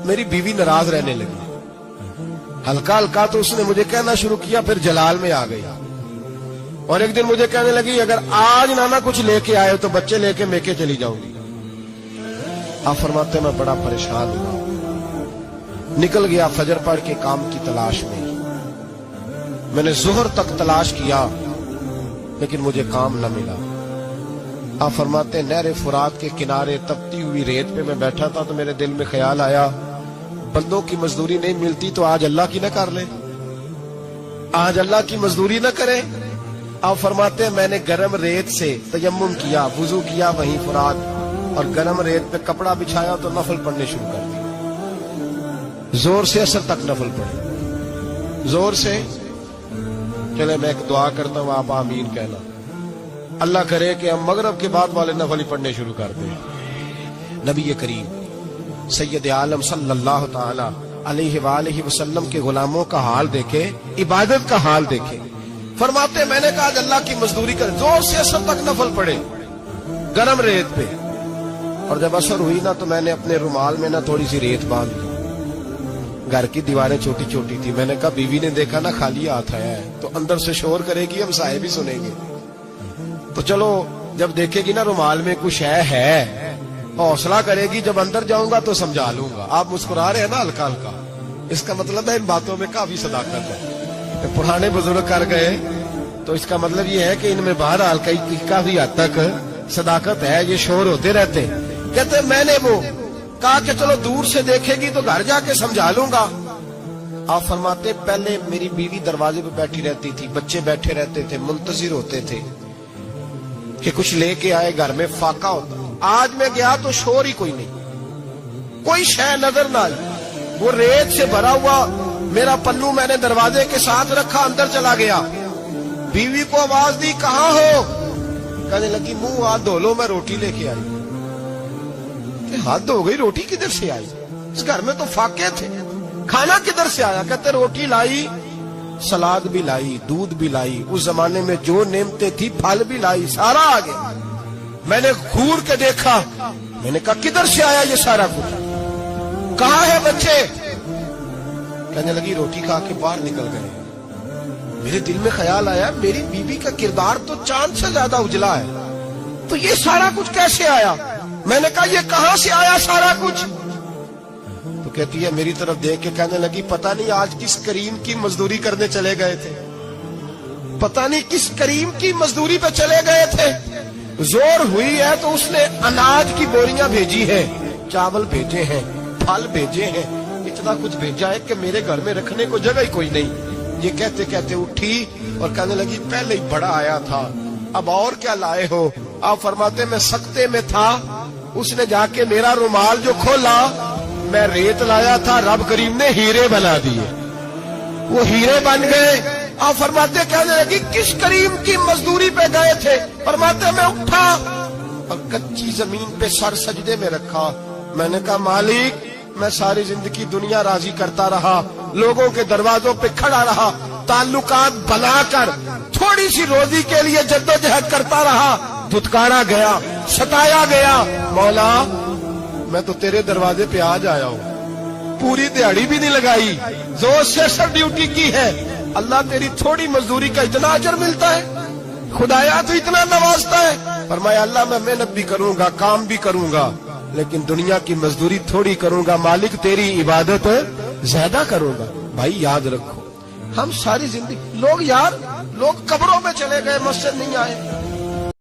میری بیوی ناراض رہنے لگی. ہلکا ہلکا تو اس نے مجھے کہنا شروع کیا, پھر جلال میں آ گئی اور ایک دن مجھے کہنے لگی اگر آج نانا کچھ لے کے آئے تو بچے لے کے میکے چلی جاؤں گی. آپ فرماتے میں بڑا پریشان ہوا, نکل گیا فجر پڑھ کے کام کی تلاش میں. میں نے ظہر تک تلاش کیا لیکن مجھے کام نہ ملا. آپ فرماتے نہر فرات کے کنارے تپتی ہوئی ریت پہ میں بیٹھا تھا تو میرے دل میں خیال آیا بندوں کی مزدوری نہیں ملتی تو آج اللہ کی نہ کر لے, آج اللہ کی مزدوری نہ کرے. آپ فرماتے ہیں میں نے گرم ریت سے تیمم کیا, وضو کیا وہیں فرات, اور گرم ریت پہ کپڑا بچھایا تو نفل پڑھنے شروع کر دی. زور سے اثر تک نفل پڑھے, زور سے. چلے میں ایک دعا کرتا ہوں, آپ آمین کہنا. اللہ کرے کہ ہم مغرب کے بعد والے نفل پڑھنے شروع کر دیں. نبی کریم سید عالم صلی اللہ تعالی علیہ وآلہ وسلم کے غلاموں کا حال دیکھے, عبادت کا حال دیکھے. فرماتے میں نے کہا اللہ کی مزدوری کر, زور سے اثر تک نفل پڑھے گرم ریت پہ. اور جب اثر ہوئی نا تو میں نے اپنے رومال میں نا تھوڑی سی ریت باندھ لی. گھر کی دیواریں چھوٹی چھوٹی تھی. میں نے کہا بیوی نے دیکھا نا خالی ہاتھ آیا ہے تو اندر سے شور کرے گی, ہم سائے بھی سنیں گے, تو چلو جب دیکھے گی نا رومال میں کچھ ہے حوصلہ کرے گی, جب اندر جاؤں گا تو سمجھا لوں گا. آپ مسکرا رہے ہیں نا ہلکا ہلکا, اس کا مطلب ہے ان باتوں میں کافی صداقت ہے. پرانے بزرگ کر گئے تو اس کا مطلب یہ ہے کہ ان میں بہرحال کافی حد تک صداقت ہے. یہ شور ہوتے رہتے. کہتے میں نے وہ کہا کہ چلو دور سے دیکھے گی تو گھر جا کے سمجھا لوں گا. آپ فرماتے پہلے میری بیوی دروازے پہ بیٹھی رہتی تھی, بچے بیٹھے رہتے تھے, منتظر ہوتے تھے کہ کچھ لے کے آئے, گھر میں فاقہ ہوتا. آج میں گیا تو شور ہی کوئی نہیں, کوئی شے نظر نہ آئی. وہ ریت سے بھرا ہوا میرا پلو میں نے دروازے کے ساتھ رکھا, اندر چلا گیا. بیوی کو آواز دی کہاں ہو, کہنے لگی منہ ہاتھ دھو لو میں روٹی لے کے آئی. کہ ہاتھ دھو گئی, روٹی کدھر سے آئی؟ اس گھر میں تو فاقے تھے, کھانا کدھر سے آیا؟ کہتے روٹی لائی, سلاد بھی لائی, دودھ بھی لائی, اس زمانے میں جو نعمتیں تھی پھل بھی لائی, سارا آ گیا. میں نے گھور کے دیکھا, میں نے کہا کدھر سے آیا یہ سارا کچھ, کہاں ہے بچے؟ کہنے لگی روٹی کھا کے باہر نکل گئے. میرے دل میں خیال آیا میری بیوی کا کردار تو چاند سے زیادہ اجلا ہے, تو یہ سارا کچھ کیسے آیا؟ میں نے کہا یہ کہاں سے آیا سارا کچھ؟ تو کہتی ہے میری طرف دیکھ کے کہنے لگی پتہ نہیں آج کس کریم کی مزدوری کرنے چلے گئے تھے, پتہ نہیں کس کریم کی مزدوری پہ چلے گئے تھے. زور ہوئی ہے تو اس نے اناج کی بوریاں بھیجی ہیں, چاول بھیجے ہیں, پھل بھیجے ہیں, اتنا کچھ بھیجا ہے کہ میرے گھر میں رکھنے کو جگہ ہی کوئی نہیں. یہ کہتے کہتے اٹھی اور کہنے لگی پہلے ہی بڑا آیا تھا, اب اور کیا لائے ہو؟ آپ فرماتے میں سکتے میں تھا, اس نے جا کے میرا رومال جو کھولا, میں ریت لایا تھا, رب کریم نے ہیرے بنا دیے, وہ ہیرے بن گئے. آپ فرماتے کہنے لگی کس کریم کی مزدوری پہ گئے تھے؟ فرماتے میں اٹھا اور کچی زمین پہ سر سجدے میں رکھا. میں نے کہا مالک میں ساری زندگی دنیا راضی کرتا رہا, لوگوں کے دروازوں پہ کھڑا رہا, تعلقات بنا کر تھوڑی سی روزی کے لیے جدوجہد کرتا رہا, دھتکارا گیا, ستایا گیا. مولا میں تو تیرے دروازے پہ آج آیا ہوں, پوری دیہڑی بھی نہیں لگائی, زور سے سر ڈیوٹی کی ہے, اللہ تیری تھوڑی مزدوری کا اتنا اجر ملتا ہے, خدایا تو اتنا نوازتا ہے. فرمایا اللہ میں محنت بھی کروں گا, کام بھی کروں گا, لیکن دنیا کی مزدوری تھوڑی کروں گا, مالک تیری عبادت زیادہ کروں گا. بھائی یاد رکھو ہم ساری زندگی لوگ قبروں میں چلے گئے, مسجد نہیں آئے,